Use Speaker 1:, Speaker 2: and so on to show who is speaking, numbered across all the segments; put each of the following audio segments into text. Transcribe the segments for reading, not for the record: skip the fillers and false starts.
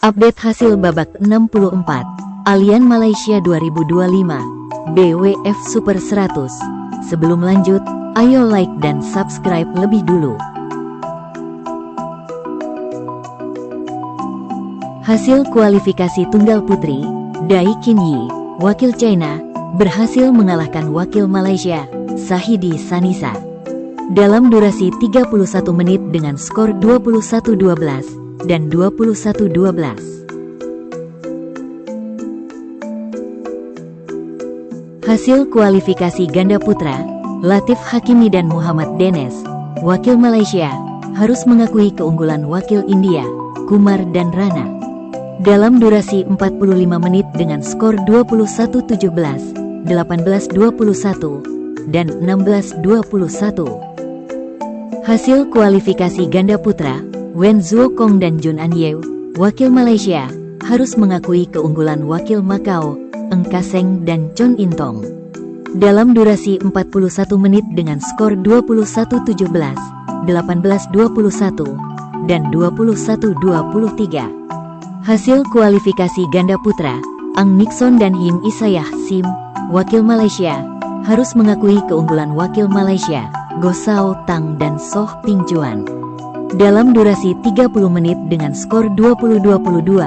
Speaker 1: Update hasil babak 64 Allianz Malaysia 2025 BWF Super 100. Sebelum lanjut, ayo like dan subscribe lebih dulu. Hasil kualifikasi tunggal putri, Dai Qinyi, wakil China, berhasil mengalahkan wakil Malaysia, Sahidi Sanisa, dalam durasi 31 menit dengan skor 21-12 dan 21-12. Hasil kualifikasi ganda putra, Latif Hakimi dan Muhammad Denes, wakil Malaysia, harus mengakui keunggulan wakil India, Kumar dan Rana, dalam durasi 45 menit dengan skor 21-17, 18-21, dan 16-21. Hasil kualifikasi ganda putra, Wen Zhuokong dan Jun An Yeu, wakil Malaysia, harus mengakui keunggulan wakil Makau, Eng Kaseng dan Chon Intong, dalam durasi 41 menit dengan skor 21-17, 18-21, dan 21-23. Hasil kualifikasi ganda putra, Ang Nixon dan Him Isayah Sim, wakil Malaysia, harus mengakui keunggulan wakil Malaysia, Goh Sao Tang dan Soh Ping Juan, dalam durasi 30 menit dengan skor 20-22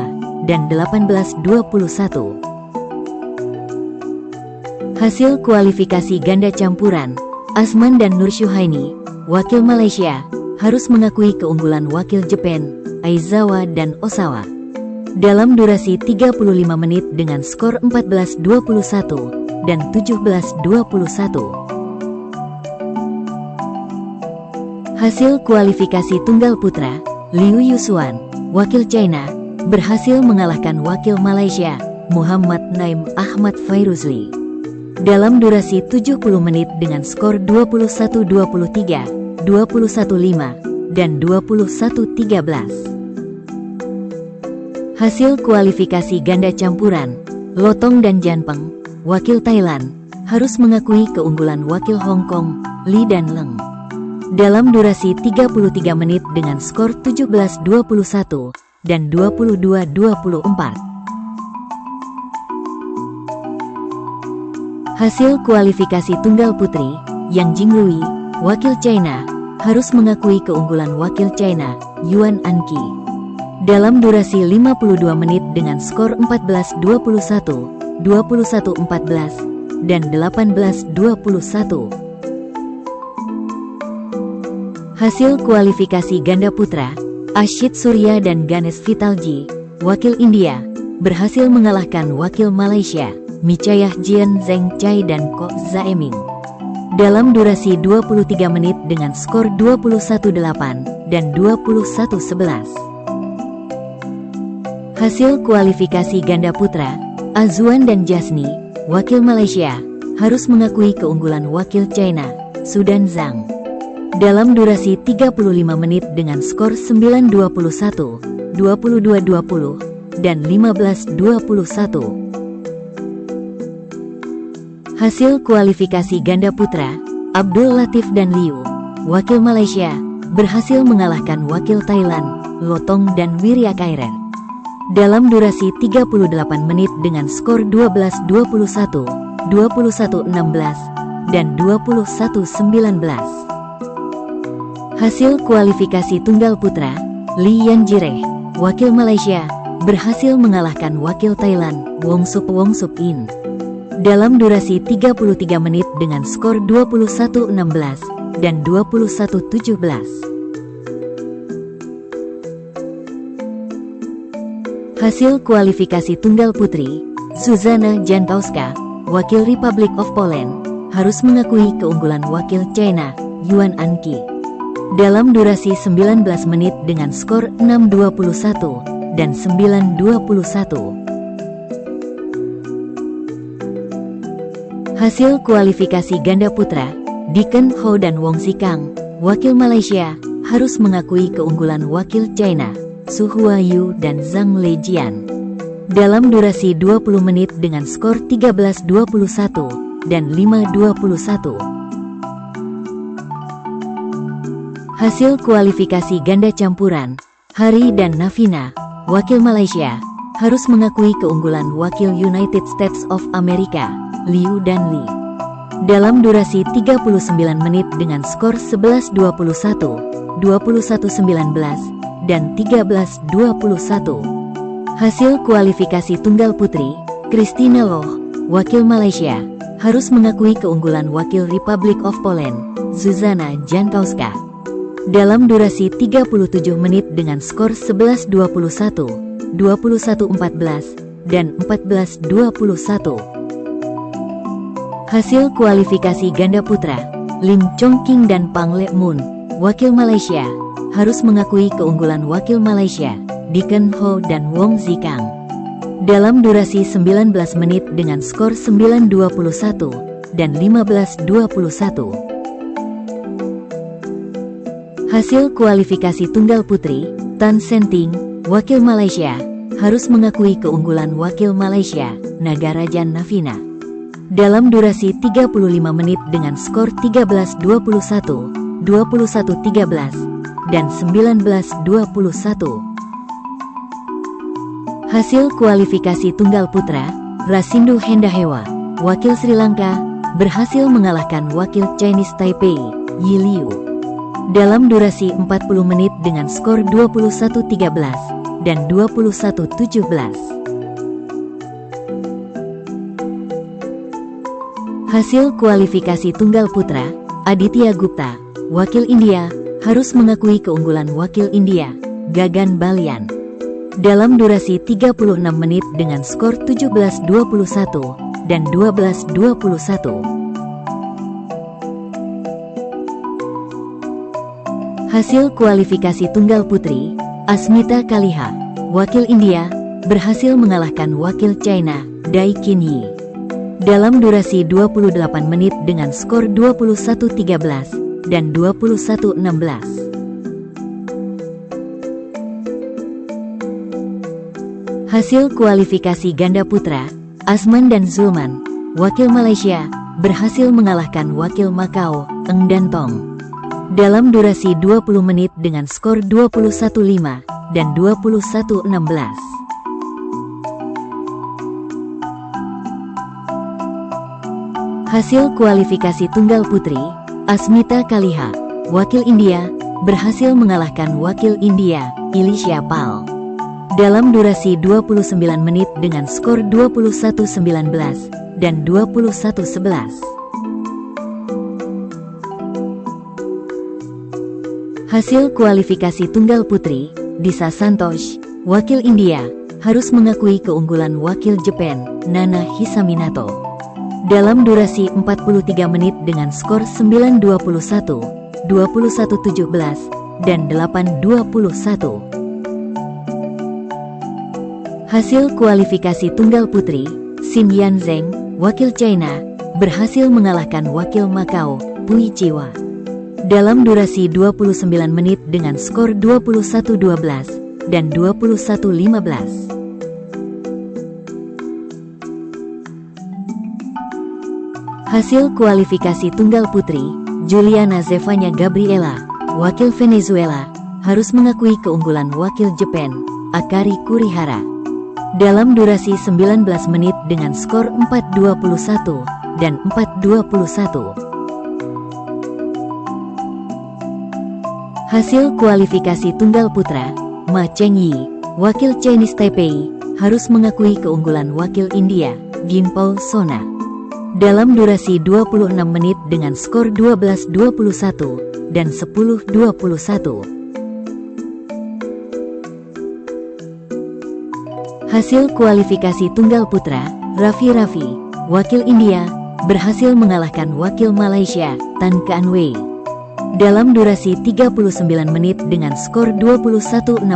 Speaker 1: dan 18-21. Hasil kualifikasi ganda campuran, Asman dan Nur Syuhaini, wakil Malaysia, harus mengakui keunggulan wakil Jepang, Aizawa dan Osawa, dalam durasi 35 menit dengan skor 14-21 dan 17-21. Hasil kualifikasi tunggal putra, Liu Yusuan, wakil China, berhasil mengalahkan wakil Malaysia, Muhammad Naim Ahmad Fairuzli, dalam durasi 70 menit dengan skor 21-23, 21-5, dan 21-13. Hasil kualifikasi ganda campuran, Lotong dan Janpeng, wakil Thailand, harus mengakui keunggulan wakil Hong Kong, Li dan Leng, dalam durasi 33 menit dengan skor 17-21 dan 22-24. Hasil kualifikasi tunggal putri, Yang Jinglui, wakil China, harus mengakui keunggulan wakil China, Yuan Anqi, dalam durasi 52 menit dengan skor 14-21, 21-14, dan 18-21. Hasil kualifikasi ganda putra, Ashit Surya dan Ganesh Vitalji, wakil India, berhasil mengalahkan wakil Malaysia, Michayah Jian Zheng Chai dan Ko Zaeming, dalam durasi 23 menit dengan skor 21-8 dan 21-11. Hasil kualifikasi ganda putra, Azwan dan Jasni, wakil Malaysia, harus mengakui keunggulan wakil China, Sudan Zhang, dalam durasi 35 menit dengan skor 9-21, 22-20, dan 15-21. Hasil kualifikasi ganda putra, Abdul Latif dan Liu, wakil Malaysia, berhasil mengalahkan wakil Thailand, Lotong dan Wirya Kairen, dalam durasi 38 menit dengan skor 12-21, 21-16, dan 21-19. Hasil kualifikasi tunggal putra, Lee Yan Jireh, wakil Malaysia, berhasil mengalahkan wakil Thailand, Wong Sup In, dalam durasi 33 menit dengan skor 21-16 dan 21-17. Hasil kualifikasi tunggal putri, Zuzana Jankowska, wakil Republic of Poland, harus mengakui keunggulan wakil China, Yuan Anqi, dalam durasi 19 menit dengan skor 6-21 dan 9-21. Hasil kualifikasi ganda putra, Deacon Ho dan Wong Sikang, wakil Malaysia, harus mengakui keunggulan wakil China, Su Huayu dan Zhang Lejian, dalam durasi 20 menit dengan skor 13-21 dan 5-21. Hasil kualifikasi ganda campuran, Hari dan Navina, wakil Malaysia harus mengakui keunggulan wakil United States of America, Liu dan Li. Dalam durasi 39 menit dengan skor 11-21, 21-19, dan 13-21. Hasil kualifikasi tunggal putri, Christina Loh, wakil Malaysia, harus mengakui keunggulan wakil Republic of Poland, Zuzana Jankowska. Dalam durasi 37 menit dengan skor 11-21, 21-14, dan 14-21. Hasil kualifikasi ganda putra, Lim Chong King dan Pang Le Mun, wakil Malaysia, harus mengakui keunggulan wakil Malaysia, Deacon Ho dan Wong Zikang. Dalam durasi 19 menit dengan skor 9-21 dan 15-21. Hasil kualifikasi tunggal putri, Tan Sen Ting, wakil Malaysia, harus mengakui keunggulan wakil Malaysia, Nagarajan Navina. Dalam durasi 35 menit dengan skor 13-21, 21-13, dan 19-21. Hasil kualifikasi tunggal putra, Rasindu Hendahewa, wakil Sri Lanka, berhasil mengalahkan wakil Chinese Taipei, Yi Liu. Dalam durasi 40 menit dengan skor 21-13 dan 21-17. Hasil kualifikasi tunggal putra, Aditya Gupta, wakil India, harus mengakui keunggulan wakil India, Gagan Balian. Dalam durasi 36 menit dengan skor 17-21 dan 12-21. Hasil kualifikasi tunggal putri, Asmita Kaliha, wakil India, berhasil mengalahkan wakil China, Dai Qinyi. Dalam durasi 28 menit dengan skor 21-13 dan 21-16. Hasil kualifikasi ganda putra, Asman dan Zulman, wakil Malaysia, berhasil mengalahkan wakil Makau, Eng dan Tong. Dalam durasi 20 menit dengan skor 21-5 dan 21-16. Hasil kualifikasi tunggal putri, Asmita Kaliha, wakil India, berhasil mengalahkan wakil India, Ilisha Pal. Dalam durasi 29 menit dengan skor 21-19 dan 21-11. Hasil kualifikasi tunggal putri, Disha Santosh, wakil India, harus mengakui keunggulan wakil Jepang, Nana Hisaminato. Dalam durasi 43 menit dengan skor 9-21, 21-17, dan 8-21. Hasil kualifikasi tunggal putri, Xin Yanzheng, wakil China, berhasil mengalahkan wakil Makau, Pui Chiwa. Dalam durasi 29 menit dengan skor 21-12 dan 21-15. Hasil kualifikasi tunggal putri, Juliana Zevanya Gabriela, wakil Venezuela, harus mengakui keunggulan wakil Jepang, Akari Kurihara. Dalam durasi 19 menit dengan skor 4-21 dan 4-21. Hasil kualifikasi tunggal putra, Ma Chengyi, wakil Chinese Taipei, harus mengakui keunggulan wakil India, Ginpao Sona. Dalam durasi 26 menit dengan skor 12-21 dan 10-21. Hasil kualifikasi tunggal putra, Raffi, wakil India, berhasil mengalahkan wakil Malaysia, Tan Kaan Wei. Dalam durasi 39 menit dengan skor 21-16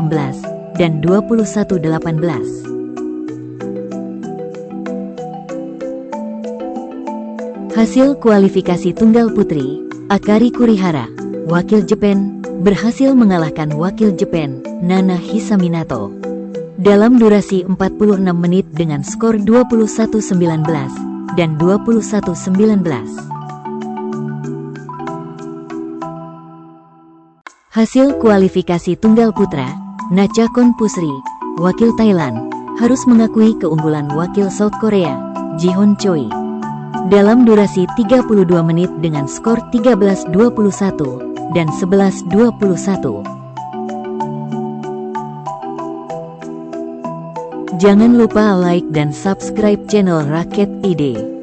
Speaker 1: dan 21-18. Hasil kualifikasi tunggal putri, Akari Kurihara, wakil Jepang, berhasil mengalahkan wakil Jepang, Nana Hisaminato. Dalam durasi 46 menit dengan skor 21-19 dan 21-19. Hasil kualifikasi tunggal putra, Nachakon Pusri, wakil Thailand, harus mengakui keunggulan wakil South Korea, Ji-hoon Choi. Dalam durasi 32 menit dengan skor 13-21 dan 11-21. Jangan lupa like dan subscribe channel Raket ID.